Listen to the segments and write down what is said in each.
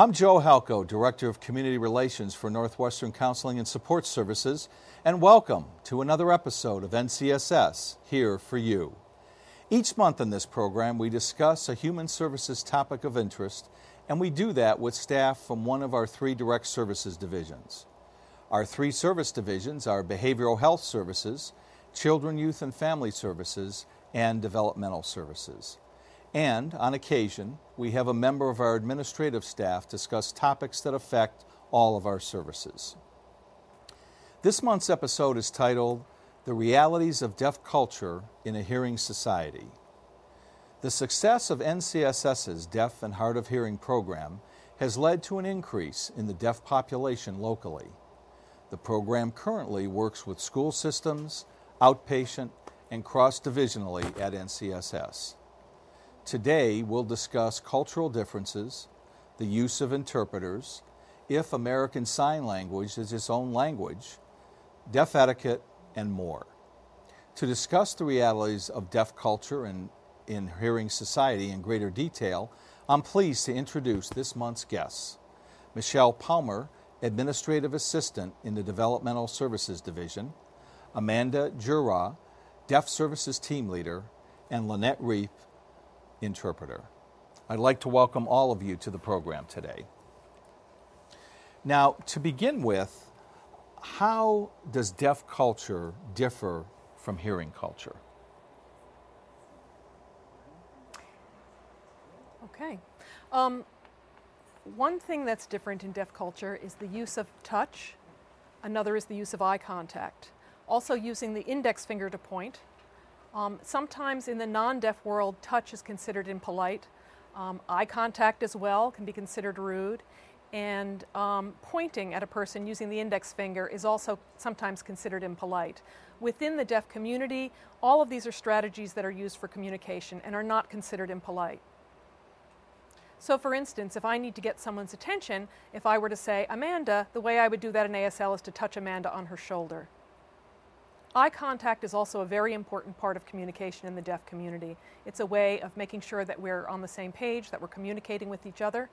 I'm Joe Halco, Director of Community Relations for Northwestern Counseling and Support Services, and welcome to another episode of NCSS, Here for You. Each month in this program, we discuss a human services topic of interest, and we do that with staff from one of our three direct services divisions. Our three service divisions are Behavioral Health Services, Children, Youth, and Family Services, and Developmental Services. And, on occasion, we have a member of our administrative staff discuss topics that affect all of our services. This month's episode is titled, The Realities of Deaf Culture in a Hearing Society. The success of NCSS's Deaf and Hard of Hearing program has led to an increase in the deaf population locally. The program currently works with school systems, outpatient, and cross-divisionally at NCSS. Today, we'll discuss cultural differences, the use of interpreters, if American Sign Language is its own language, deaf etiquette, and more. To discuss the realities of deaf culture in hearing society in greater detail, I'm pleased to introduce this month's guests. Michelle Palmer, Administrative Assistant in the Developmental Services Division, Amanda Jura, Deaf Services Team Leader, and Lynette Reep, Interpreter. I'd like to welcome all of you to the program today. Now, to begin with, how does deaf culture differ from hearing culture? Okay. One thing that's different in deaf culture is the use of touch. Another is the use of eye contact. Also using the index finger to point. Sometimes in the non-deaf world, touch is considered impolite. Eye contact as well can be considered rude. And pointing at a person using the index finger is also sometimes considered impolite. Within the deaf community, all of these are strategies that are used for communication and are not considered impolite. So for instance, if I need to get someone's attention, if I were to say, Amanda, the way I would do that in ASL is to touch Amanda on her shoulder. Eye contact is also a very important part of communication in the deaf community. It's a way of making sure that we're on the same page, that we're communicating with each other.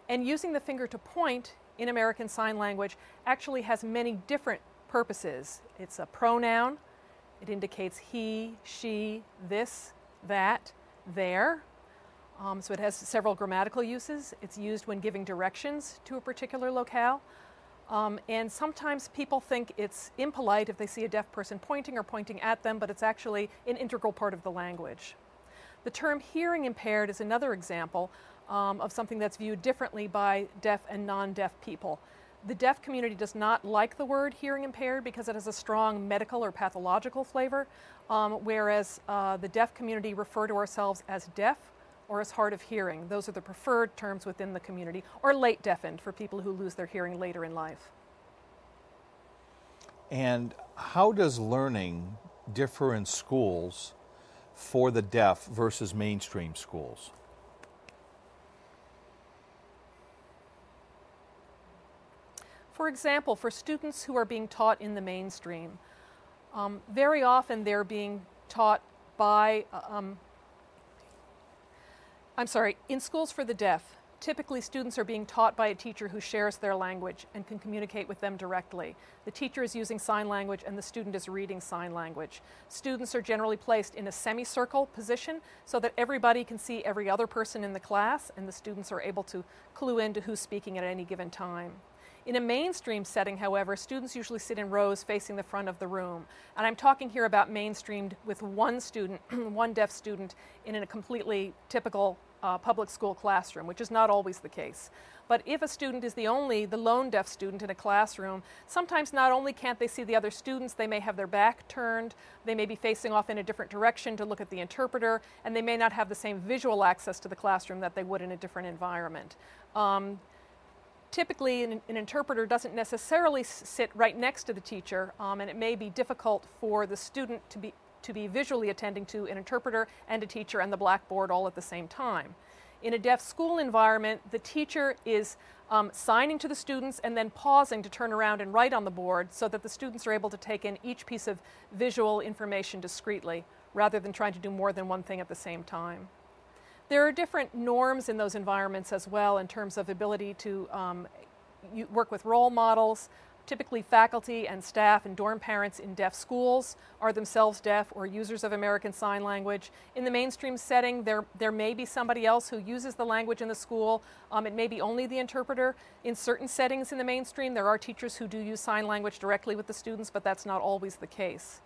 And using the finger to point in American Sign Language actually has many different purposes. It's a pronoun. It indicates he, she, this, that, there. So it has several grammatical uses. It's used when giving directions to a particular locale. And sometimes people think it's impolite if they see a deaf person pointing or pointing at them, but it's actually an integral part of the language. The term hearing impaired is another example of something that's viewed differently by deaf and non-deaf people. The deaf community does not like the word hearing impaired because it has a strong medical or pathological flavor, whereas the deaf community refer to ourselves as deaf or as hard of hearing. Those are the preferred terms within the community, or late deafened for people who lose their hearing later in life. And how does learning differ in schools for the deaf versus mainstream schools? For example, for students who are being taught in the mainstream, very often they're being taught by in schools for the deaf, typically students are being taught by a teacher who shares their language and can communicate with them directly. The teacher is using sign language and the student is reading sign language. Students are generally placed in a semicircle position so that everybody can see every other person in the class and the students are able to clue into who's speaking at any given time. In a mainstream setting, however, students usually sit in rows facing the front of the room. And I'm talking here about mainstreamed with one student, one deaf student, in a completely typical public school classroom, which is not always the case. But if a student is the lone deaf student in a classroom, sometimes not only can't they see the other students, they may have their back turned, they may be facing off in a different direction to look at the interpreter, and they may not have the same visual access to the classroom that they would in a different environment. Typically, an interpreter doesn't necessarily sit right next to the teacher, and it may be difficult for the student to be visually attending to an interpreter and a teacher and the blackboard all at the same time. In a deaf school environment, the teacher is signing to the students and then pausing to turn around and write on the board so that the students are able to take in each piece of visual information discreetly, rather than trying to do more than one thing at the same time. There are different norms in those environments as well in terms of ability to work with role models. Typically faculty and staff and dorm parents in deaf schools are themselves deaf or users of American Sign Language. In the mainstream setting, there may be somebody else who uses the language in the school. It may be only the interpreter. In certain settings in the mainstream, there are teachers who do use sign language directly with the students, but that's not always the case.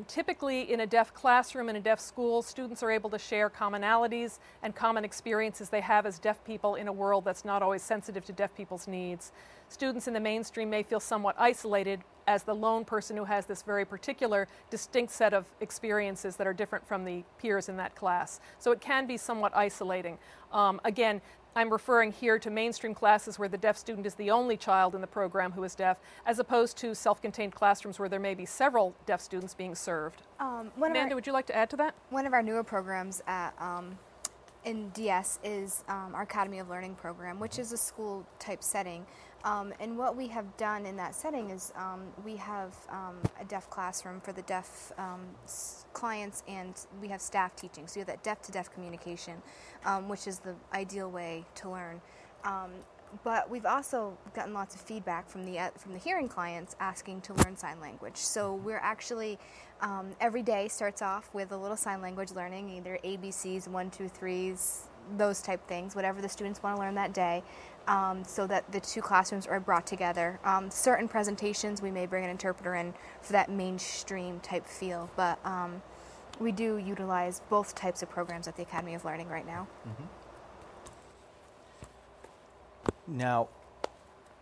Typically in a deaf classroom, in a deaf school, students are able to share commonalities and common experiences they have as deaf people in a world that's not always sensitive to deaf people's needs. Students in the mainstream may feel somewhat isolated as the lone person who has this very particular, distinct set of experiences that are different from the peers in that class. So it can be somewhat isolating. Again, I'm referring here to mainstream classes where the deaf student is the only child in the program who is deaf, as opposed to self-contained classrooms where there may be several deaf students being served. Amanda, would you like to add to that? One of our newer programs in DS is our Academy of Learning program, which is a school-type setting. And what we have done in that setting is we have a deaf classroom for the deaf clients, and we have staff teaching. So you have that deaf-to-deaf communication, which is the ideal way to learn. But we've also gotten lots of feedback from the hearing clients asking to learn sign language. So we're actually, every day starts off with a little sign language learning, either ABCs, 1, 2, 3s, those type things, whatever the students want to learn that day, so that the two classrooms are brought together. Certain presentations we may bring an interpreter in for that mainstream type feel, but we do utilize both types of programs at the Academy of Learning right now. Mm-hmm. Now,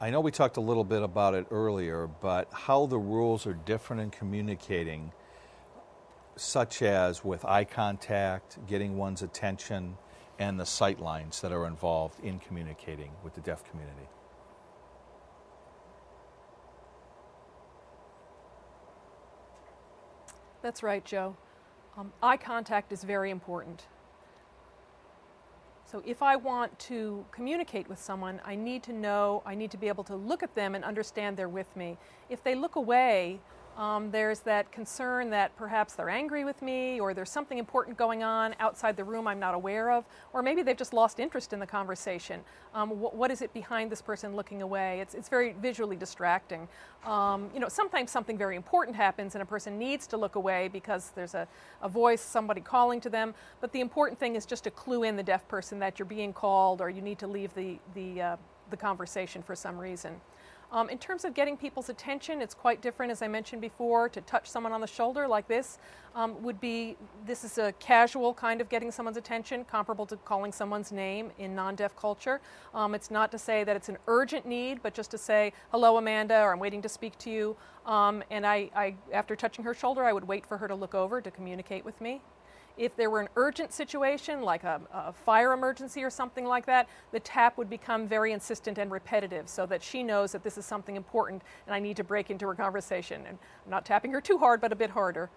I know we talked a little bit about it earlier, but how the rules are different in communicating, such as with eye contact, getting one's attention, and the sight lines that are involved in communicating with the deaf community. That's right, Joe. Eye contact is very important. So if I want to communicate with someone, I need to be able to look at them and understand they're with me. If they look away, there's that concern that perhaps they're angry with me, or there's something important going on outside the room I'm not aware of, or maybe they've just lost interest in the conversation. What is it behind this person looking away? It's very visually distracting. Sometimes something very important happens and a person needs to look away because there's a voice, somebody calling to them, but the important thing is just to clue in the deaf person that you're being called or you need to leave the conversation for some reason. In terms of getting people's attention, it's quite different, as I mentioned before. To touch someone on the shoulder like this this is a casual kind of getting someone's attention, comparable to calling someone's name in non-deaf culture. It's not to say that it's an urgent need, but just to say, hello, Amanda, or I'm waiting to speak to you. And after touching her shoulder, I would wait for her to look over to communicate with me. If there were an urgent situation, like a fire emergency or something like that, the tap would become very insistent and repetitive so that she knows that this is something important and I need to break into her conversation. And I'm not tapping her too hard, but a bit harder.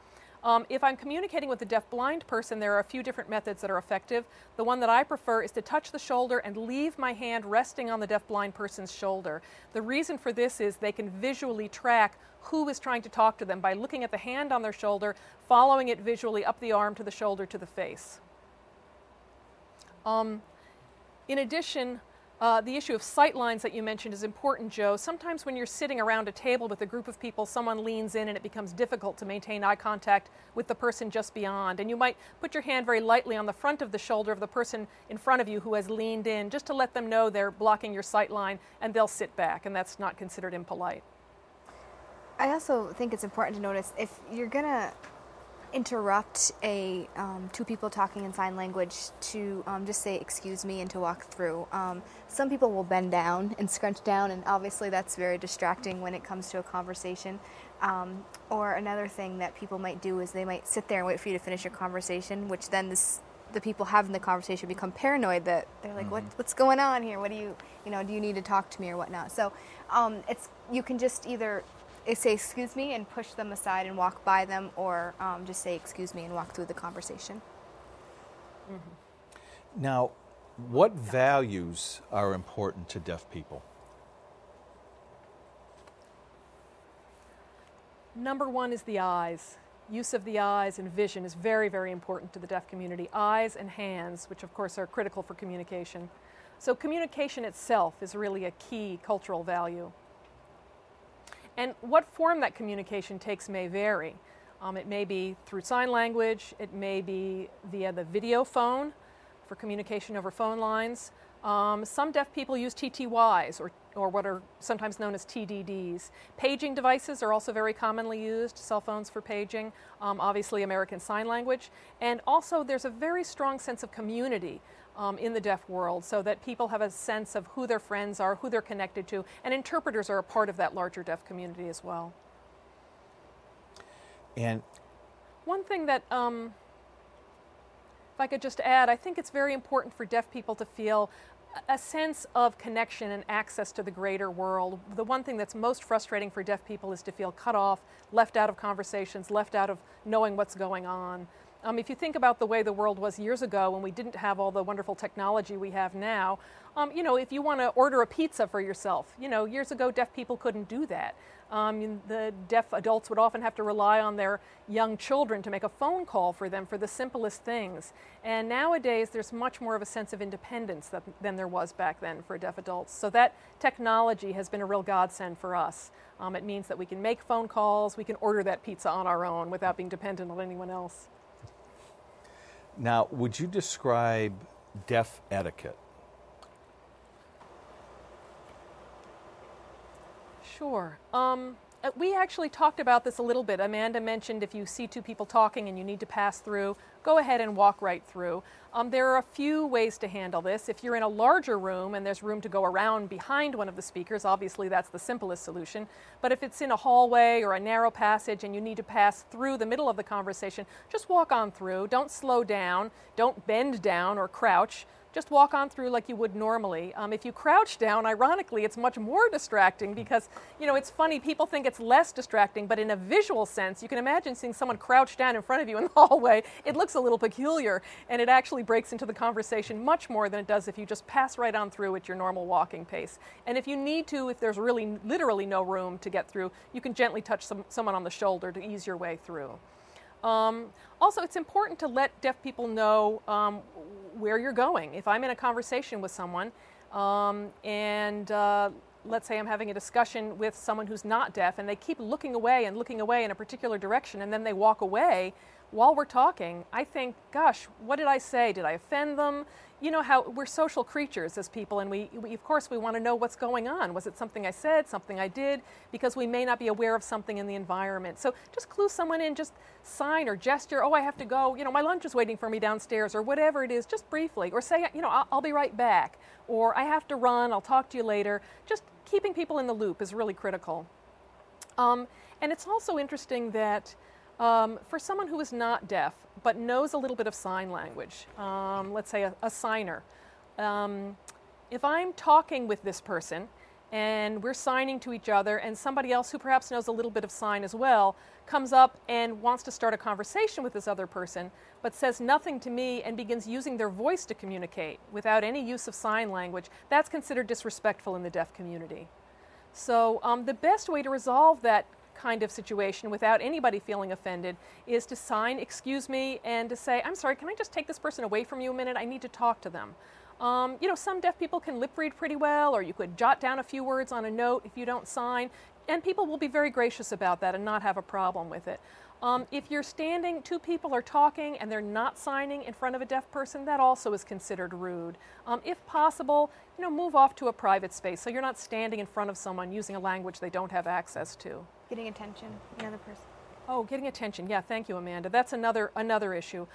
If I'm communicating with a deaf-blind person, there are a few different methods that are effective. The one that I prefer is to touch the shoulder and leave my hand resting on the deaf-blind person's shoulder. The reason for this is they can visually track who is trying to talk to them by looking at the hand on their shoulder, following it visually up the arm to the shoulder to the face. In addition, the issue of sight lines that you mentioned is important, Joe. Sometimes when you're sitting around a table with a group of people, someone leans in and it becomes difficult to maintain eye contact with the person just beyond. And you might put your hand very lightly on the front of the shoulder of the person in front of you who has leaned in, just to let them know they're blocking your sight line, and they'll sit back, and that's not considered impolite. I also think it's important to notice if you're going to interrupt two people talking in sign language to just say excuse me and to walk through. Some people will bend down and scrunch down, and obviously that's very distracting when it comes to a conversation. Or another thing that people might do is they might sit there and wait for you to finish your conversation, which then the people having the conversation become paranoid that they're like, what's going on here? What do you do you need to talk to me or whatnot? So you can just either say excuse me and push them aside and walk by them, or just say excuse me and walk through the conversation. Mm-hmm. Now, what values are important to deaf people? Number one is the eyes. use of the eyes and vision is very, very important to the deaf community. Eyes and hands, which of course are critical for communication. So communication itself is really a key cultural value. And what form that communication takes may vary. It may be through sign language, it may be via the video phone for communication over phone lines. Some deaf people use TTYs or what are sometimes known as TDDs. Paging devices are also very commonly used, cell phones for paging, obviously American Sign Language. And also there's a very strong sense of community in the deaf world, so that people have a sense of who their friends are, who they're connected to, and interpreters are a part of that larger deaf community as well. And one thing that, if I could just add, I think it's very important for deaf people to feel a sense of connection and access to the greater world. The one thing that's most frustrating for deaf people is to feel cut off, left out of conversations, left out of knowing what's going on. If you think about the way the world was years ago when we didn't have all the wonderful technology we have now, if you want to order a pizza for yourself, years ago deaf people couldn't do that. The deaf adults would often have to rely on their young children to make a phone call for them for the simplest things. And nowadays there's much more of a sense of independence than there was back then for deaf adults. So that technology has been a real godsend for us. It means that we can make phone calls, we can order that pizza on our own without being dependent on anyone else. now, would you describe deaf etiquette? Sure. We actually talked about this a little bit. Amanda mentioned if you see two people talking and you need to pass through, go ahead and walk right through. There are a few ways to handle this. If you're in a larger room and there's room to go around behind one of the speakers, obviously that's the simplest solution. But if it's in a hallway or a narrow passage and you need to pass through the middle of the conversation, just walk on through. Don't slow down. Don't bend down or crouch. Just walk on through like you would normally. If you crouch down, ironically, it's much more distracting because, it's funny, people think it's less distracting, but in a visual sense, you can imagine seeing someone crouch down in front of you in the hallway. It looks a little peculiar, and it actually breaks into the conversation much more than it does if you just pass right on through at your normal walking pace. And if you need to, if there's really literally no room to get through, you can gently touch someone on the shoulder to ease your way through. Also, it's important to let deaf people know where you're going. If I'm in a conversation with someone and let's say I'm having a discussion with someone who's not deaf and they keep looking away in a particular direction and then they walk away while we're talking, I think, gosh, what did I say? Did I offend them? You know how we're social creatures as people, and we of course we want to know what's going on. Was it something I said, something I did? Because we may not be aware of something in the environment. So just clue someone in, just sign or gesture, oh, I have to go, my lunch is waiting for me downstairs, or whatever it is, just briefly. Or say, I'll be right back. Or I have to run, I'll talk to you later. Just keeping people in the loop is really critical. And it's also interesting that for someone who is not deaf but knows a little bit of sign language, let's say a signer, if I'm talking with this person and we're signing to each other and somebody else who perhaps knows a little bit of sign as well comes up and wants to start a conversation with this other person but says nothing to me and begins using their voice to communicate without any use of sign language, that's considered disrespectful in the deaf community. So the best way to resolve that kind of situation without anybody feeling offended is to sign, excuse me, and to say, I'm sorry, can I just take this person away from you a minute? I need to talk to them. Some deaf people can lip read pretty well, or you could jot down a few words on a note if you don't sign, and people will be very gracious about that and not have a problem with it. If you're standing, two people are talking and they're not signing in front of a deaf person, that also is considered rude. If possible, move off to a private space so you're not standing in front of someone using a language they don't have access to. Getting attention, the other person. Oh, getting attention. Yeah, thank you, Amanda. That's another issue.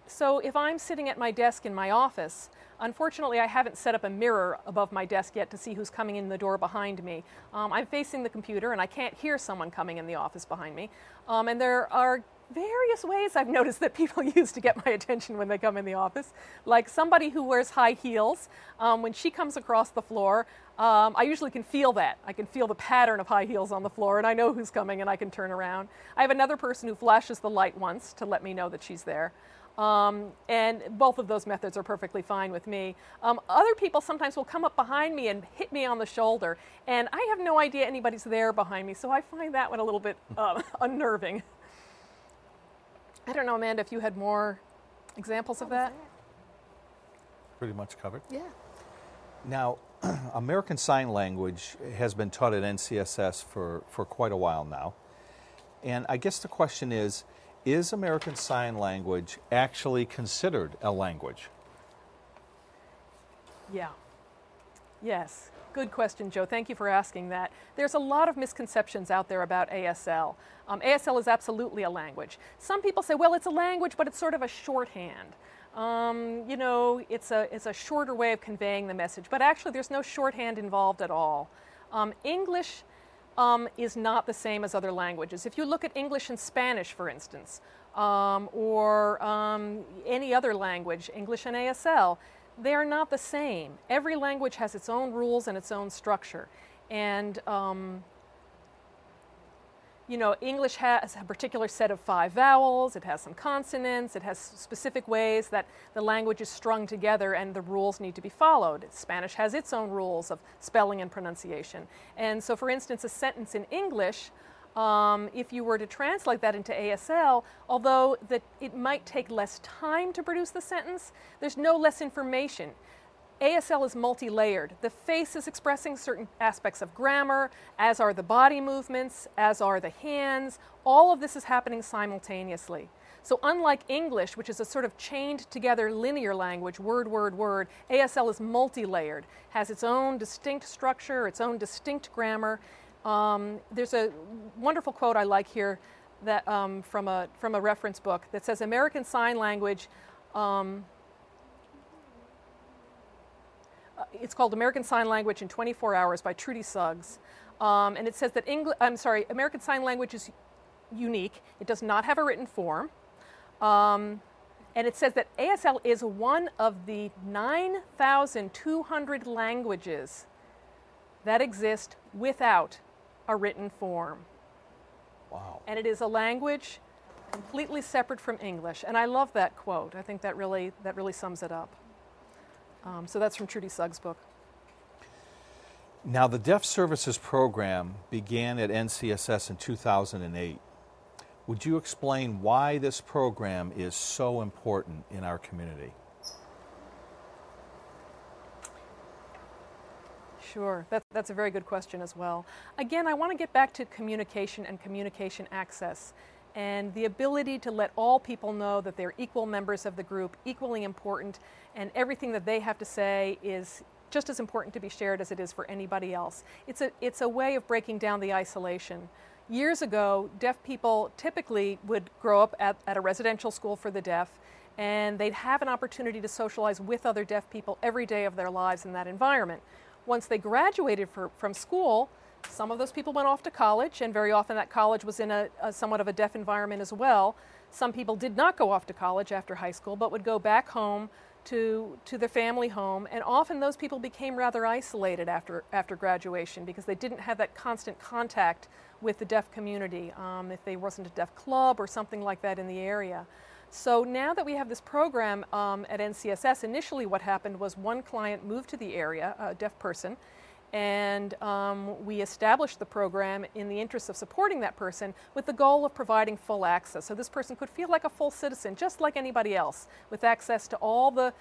So if I'm sitting at my desk in my office, unfortunately I haven't set up a mirror above my desk yet to see who's coming in the door behind me. I'm facing the computer and I can't hear someone coming in the office behind me. And there are various ways I've noticed that people use to get my attention when they come in the office. Like somebody who wears high heels, when she comes across the floor, I usually can feel that. I can feel the pattern of high heels on the floor and I know who's coming and I can turn around. I have another person who flashes the light once to let me know that she's there. And both of those methods are perfectly fine with me. Other people sometimes will come up behind me and hit me on the shoulder, and I have no idea anybody's there behind me, so I find that one a little bit unnerving. I don't know, Amanda, if you had more examples of that? Pretty much covered. Yeah. Now, American Sign Language has been taught at NCSS for quite a while now. And I guess the question is American Sign Language actually considered a language? Yeah. Yes. Good question, Joe. Thank you for asking that. There's a lot of misconceptions out there about ASL. ASL is absolutely a language. Some people say, well, it's a language, but it's sort of a shorthand. You know, it's a shorter way of conveying the message. But actually, there's no shorthand involved at all. English is not the same as other languages. If you look at English and Spanish, for instance, or any other language, English and ASL, they are not the same. Every language has its own rules and its own structure. And you know, English has a particular set of 5 vowels, it has some consonants, it has specific ways that the language is strung together and the rules need to be followed. Spanish has its own rules of spelling and pronunciation. And so, for instance, a sentence in English, if you were to translate that into ASL, although it might take less time to produce the sentence, there's no less information. ASL is multi-layered. The face is expressing certain aspects of grammar, as are the body movements, as are the hands. All of this is happening simultaneously. So unlike English, which is a sort of chained together linear language, word, word, word, ASL is multi-layered, has its own distinct structure, its own distinct grammar. There's a wonderful quote I like here that, from a reference book that says American Sign Language, it's called American Sign Language in 24 Hours by Trudy Suggs. And it says that American Sign Language is unique. It does not have a written form. And it says that ASL is one of the 9,200 languages that exist without a written form. Wow. And it is a language completely separate from English. And I love that quote. I think that really sums it up. So that's from Trudy Suggs' book. Now, the Deaf Services Program began at NCSS in 2008. Would you explain why this program is so important in our community? Sure, that's a very good question as well. Again, I want to get back to communication and communication access and the ability to let all people know that they're equal members of the group, equally important, and everything that they have to say is just as important to be shared as it is for anybody else. It's a way of breaking down the isolation. Years ago, deaf people typically would grow up at a residential school for the deaf, and they'd have an opportunity to socialize with other deaf people every day of their lives in that environment. Once they graduated from school, some of those people went off to college, and very often that college was in a somewhat of a deaf environment as well. Some people did not go off to college after high school, but would go back home to their family home, and often those people became rather isolated after graduation because they didn't have that constant contact with the deaf community, if there wasn't a deaf club or something like that in the area. So now that we have this program at NCSS, initially what happened was one client moved to the area, a deaf person, and we established the program in the interest of supporting that person with the goal of providing full access. So this person could feel like a full citizen, just like anybody else, with access to all the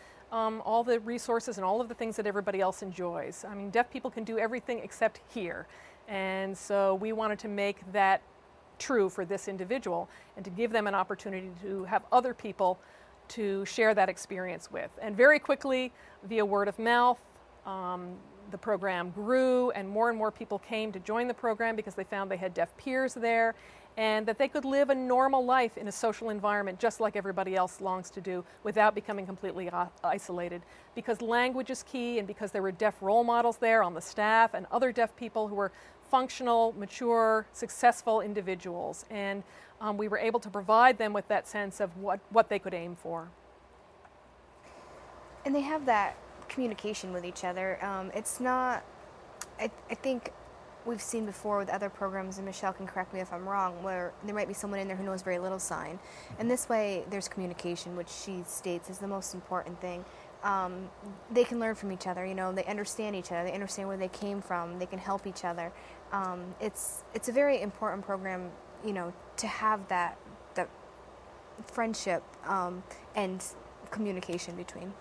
resources and all of the things that everybody else enjoys. I mean, deaf people can do everything except hear. And so we wanted to make that true for this individual and to give them an opportunity to have other people to share that experience with. And very quickly, via word of mouth, the program grew and more people came to join the program because they found they had deaf peers there and that they could live a normal life in a social environment just like everybody else longs to do without becoming completely isolated. Because language is key and because there were deaf role models there on the staff and other deaf people who were functional, mature, successful individuals. And we were able to provide them with that sense of what they could aim for. And they have that communication with each other. It's not, I think we've seen before with other programs, and Michelle can correct me if I'm wrong, where there might be someone in there who knows very little sign. And this way there's communication, which she states is the most important thing. They can learn from each other, you know, they understand each other, they understand where they came from, they can help each other. It's a very important program, you know, to have that friendship and communication between.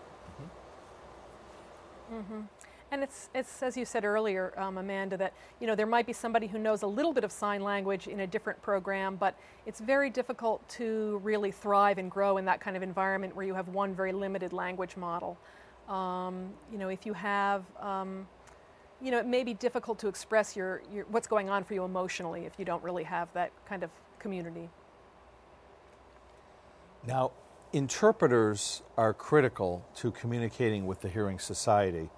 Mm-hmm. And it's as you said earlier, Amanda, that there might be somebody who knows a little bit of sign language in a different program, but it's very difficult to really thrive and grow in that kind of environment where you have one very limited language model. If you have, it may be difficult to express your what's going on for you emotionally if you don't really have that kind of community. Now, interpreters are critical to communicating with the Hearing Society.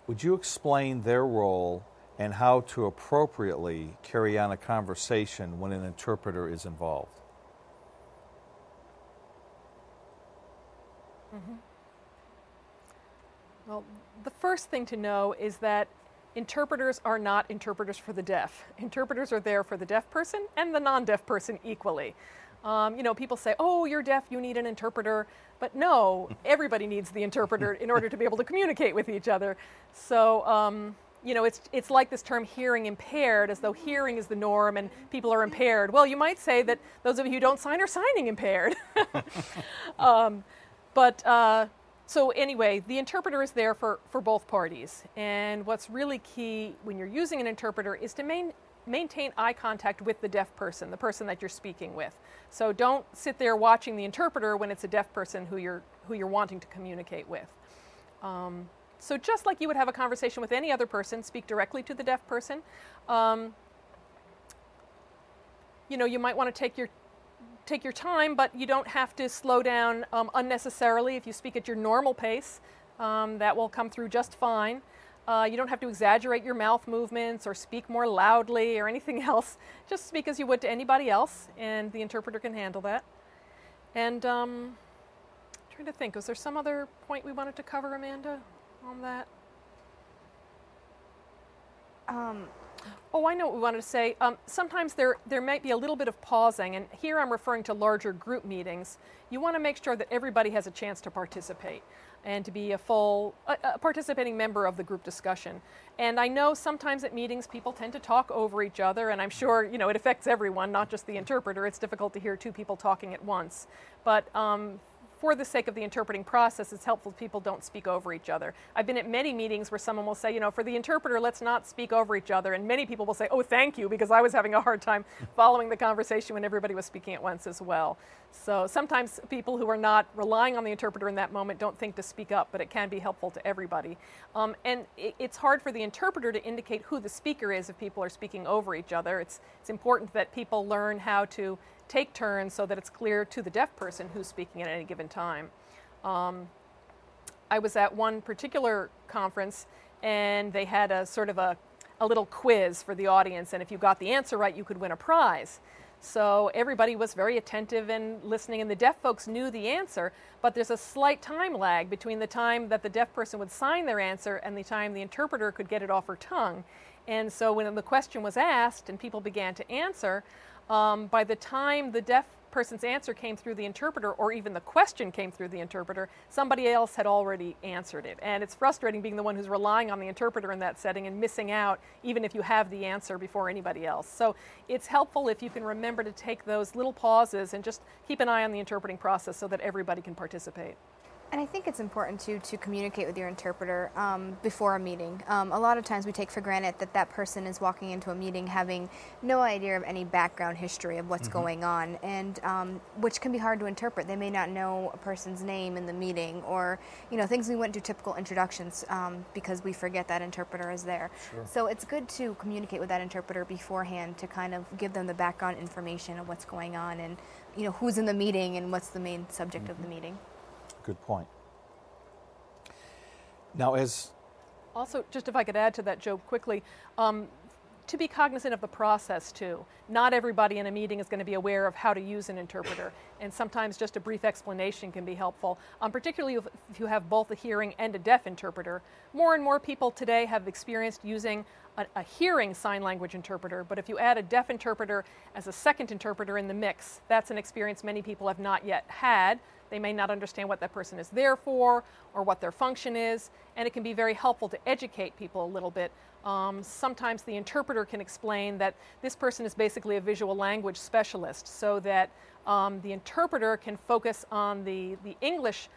Would you explain their role and how to appropriately carry on a conversation when an interpreter is involved? Mm-hmm. Well, the first thing to know is that interpreters are not interpreters for the deaf. Interpreters are there for the deaf person and the non-deaf person equally. People say, oh, you're deaf, you need an interpreter. But no, everybody needs the interpreter in order to be able to communicate with each other. So, it's like this term hearing impaired, as though hearing is the norm and people are impaired. Well, you might say that those of you who don't sign are signing impaired. So anyway, the interpreter is there for both parties. And what's really key when you're using an interpreter is to maintain eye contact with the deaf person, the person that you're speaking with. So don't sit there watching the interpreter when it's a deaf person who you're wanting to communicate with. So just like you would have a conversation with any other person, speak directly to the deaf person. You might want to take your time, but you don't have to slow down unnecessarily. If you speak at your normal pace, that will come through just fine. You don't have to exaggerate your mouth movements or speak more loudly or anything else. Just speak as you would to anybody else, and the interpreter can handle that. And trying to think, was there some other point we wanted to cover, Amanda, on that? Oh, I know what we wanted to say. Sometimes there might be a little bit of pausing, and here I'm referring to larger group meetings. You want to make sure that everybody has a chance to participate and to be a full participating member of the group discussion. And I know sometimes at meetings people tend to talk over each other, and I'm sure it affects everyone, not just the interpreter. It's difficult to hear two people talking at once. But for the sake of the interpreting process, it's helpful if people don't speak over each other. I've been at many meetings where someone will say, for the interpreter, let's not speak over each other. And many people will say, oh, thank you, because I was having a hard time following the conversation when everybody was speaking at once as well. So sometimes people who are not relying on the interpreter in that moment don't think to speak up, but it can be helpful to everybody. And it's hard for the interpreter to indicate who the speaker is if people are speaking over each other. It's important that people learn how to take turns so that it's clear to the deaf person who's speaking at any given time. I was at one particular conference, and they had a sort of a little quiz for the audience, and if you got the answer right, you could win a prize. So everybody was very attentive and listening, and the deaf folks knew the answer, but there's a slight time lag between the time that the deaf person would sign their answer and the time the interpreter could get it off her tongue. And so when the question was asked and people began to answer, by the time the deaf person's answer came through the interpreter, or even the question came through the interpreter, somebody else had already answered it. And it's frustrating being the one who's relying on the interpreter in that setting and missing out even if you have the answer before anybody else. So it's helpful if you can remember to take those little pauses and just keep an eye on the interpreting process so that everybody can participate. And I think it's important to communicate with your interpreter before a meeting. A lot of times we take for granted that person is walking into a meeting having no idea of any background history of what's going on, and which can be hard to interpret. They may not know a person's name in the meeting, or things we wouldn't do typical introductions because we forget that interpreter is there. Sure. So it's good to communicate with that interpreter beforehand to kind of give them the background information of what's going on and who's in the meeting and what's the main subject of the meeting. Good point. Now, also, just if I could add to that, Joe, quickly, to be cognizant of the process too. Not everybody in a meeting is going to be aware of how to use an interpreter, and sometimes just a brief explanation can be helpful, particularly if you have both a hearing and a deaf interpreter. More and more people today have experienced using a hearing sign language interpreter, but if you add a deaf interpreter as a second interpreter in the mix, that's an experience many people have not yet had. They may not understand what that person is there for or what their function is, and it can be very helpful to educate people a little bit. Sometimes the interpreter can explain that this person is basically a visual language specialist, so that the interpreter can focus on the English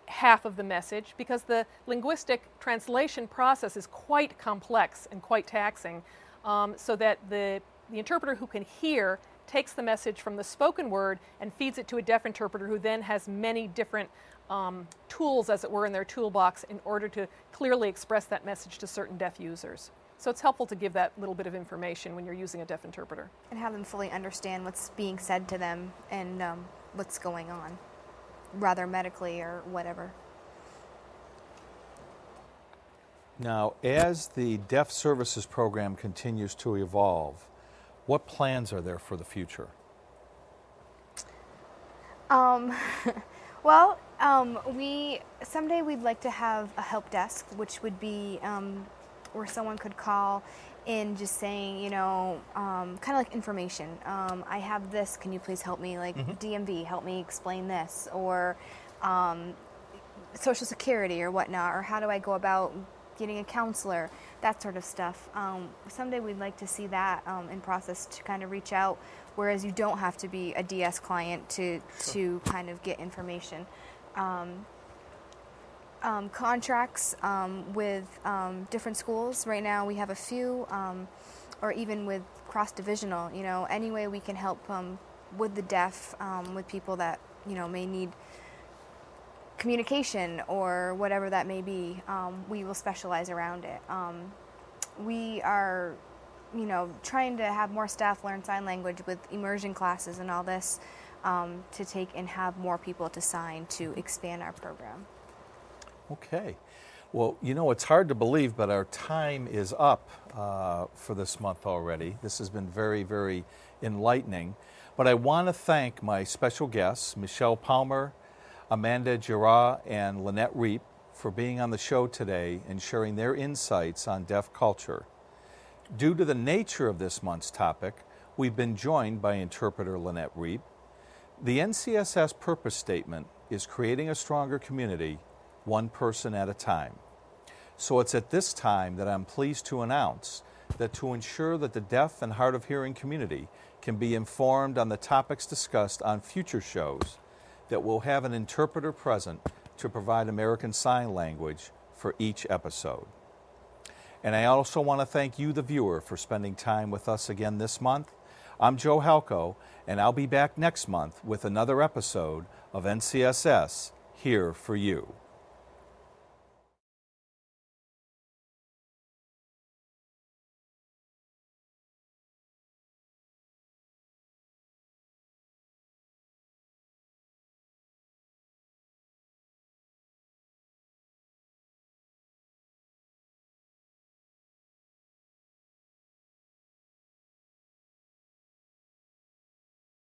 half of the message, because the linguistic translation process is quite complex and quite taxing, so that the interpreter who can hear takes the message from the spoken word and feeds it to a deaf interpreter, who then has many different tools, as it were, in their toolbox in order to clearly express that message to certain deaf users. So it's helpful to give that little bit of information when you're using a deaf interpreter. And have them fully understand what's being said to them and what's going on, rather medically or whatever. Now, as the Deaf Services Program continues to evolve, what plans are there for the future? Well, someday we'd like to have a help desk, which would be where someone could call in just saying, you know, kind of like information. I have this, can you please help me? Like DMV, help me explain this. Or Social Security or whatnot, or how do I go about getting a counselor, that sort of stuff. Someday we'd like to see that in process to kind of reach out, whereas you don't have to be a DS client to kind of get information. Contracts with different schools. Right now we have a few, or even with cross-divisional, you know, any way we can help with the deaf, with people that, you know, may need communication or whatever that may be, we will specialize around it. We are, you know, trying to have more staff learn sign language with immersion classes and all this, to take and have more people to sign to expand our program. Okay. Well, you know, it's hard to believe, but our time is up for this month already. This has been very, very enlightening. But I want to thank my special guests, Michelle Palmer, Amanda Girard, and Lynette Reep, for being on the show today and sharing their insights on deaf culture. Due to the nature of this month's topic, we've been joined by interpreter Lynette Reep. The NCSS purpose statement is creating a stronger community, one person at a time. So it's at this time that I'm pleased to announce that to ensure that the deaf and hard of hearing community can be informed on the topics discussed on future shows, that we'll have an interpreter present to provide American Sign Language for each episode. And I also want to thank you, the viewer, for spending time with us again this month. I'm Joe Halco, and I'll be back next month with another episode of NCSS Here for You.